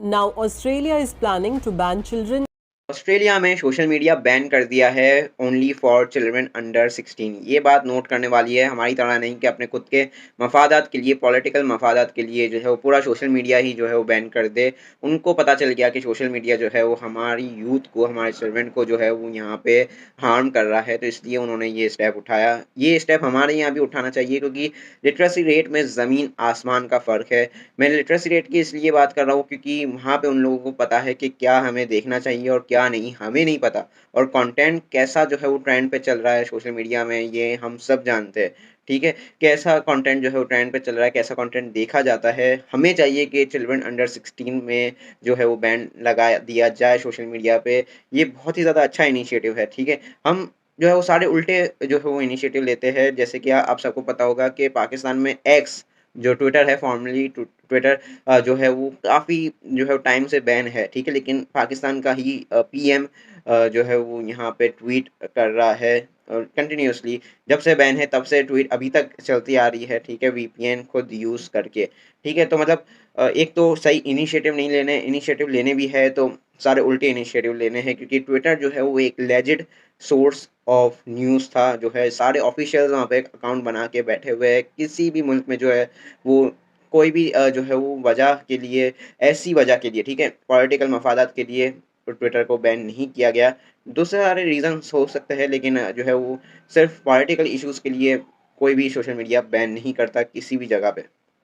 Now, Australia is planning to ban children. Australia में social media ban कर दिया है ओनली फॉर चिल्ड्रन अंडर 16। ये बात नोट करने वाली है, हमारी तरह नहीं कि अपने खुद के मफादात के लिए, पॉलिटिकल मफादात के लिए जो है वो पूरा सोशल मीडिया ही जो है वो बैन कर दे। उनको पता चल गया कि सोशल मीडिया जो है वो हमारी यूथ को, हमारे चिल्ड्रन को जो है वो यहाँ पे हार्म कर रहा है, तो इसलिए उन्होंने ये स्टेप उठाया। ये स्टेप हमारे यहाँ भी उठाना चाहिए क्योंकि लिटरेसी रेट में ज़मीन आसमान का फ़र्क है। मैं लिटरेसी रेट की इसलिए बात कर रहा हूँ क्योंकि वहाँ पे उन लोगों को पता है कि क्या हमें देखना चाहिए और क्या नहीं, हमें नहीं पता। और कंटेंट कैसा जो है वो ट्रेंड पे चल रहा है सोशल मीडिया में, ये हम सब जानते हैं। ठीक है, कैसा कंटेंट जो है वो ट्रेंड पे चल रहा है, कैसा कंटेंट देखा जाता है। हमें चाहिए कि चिल्ड्रन अंडर 16 में जो है वो बैन लगा दिया जाए सोशल मीडिया पे। ये बहुत ही ज़्यादा अच्छा इनिशिएटिव है। ठीक है, हम जो है वो सारे उल्टे जो है वो इनिशिएटिव लेते हैं। जैसे कि आप सबको पता होगा कि पाकिस्तान में एक्स जो ट्विटर है, फॉर्मली ट्विटर, जो है वो काफ़ी जो है टाइम से बैन है। ठीक है, लेकिन पाकिस्तान का ही पीएम जो है वो यहाँ पे ट्वीट कर रहा है और कंटिन्यूअसली जब से बैन है तब से ट्वीट अभी तक चलती आ रही है। ठीक है, वीपीएन खुद यूज़ करके। ठीक है, तो मतलब एक तो सही इनिशिएटिव नहीं लेने, इनिशिएटिव लेने भी है तो सारे उल्टे इनिशिएटिव लेने हैं क्योंकि ट्विटर जो है वो एक लेजिड सोर्स ऑफ न्यूज़ था। जो है सारे ऑफिशियल्स वहाँ पे अकाउंट बना के बैठे हुए हैं। किसी भी मुल्क में जो है वो कोई भी जो है वो वजह के लिए, ऐसी वजह के लिए, ठीक है, पॉलिटिकल मफादात के लिए ट्विटर को बैन नहीं किया गया। दूसरे सारे रीजंस हो सकते हैं लेकिन जो है वो सिर्फ पॉलिटिकल इश्यूज़ के लिए कोई भी सोशल मीडिया बैन नहीं करता किसी भी जगह पे।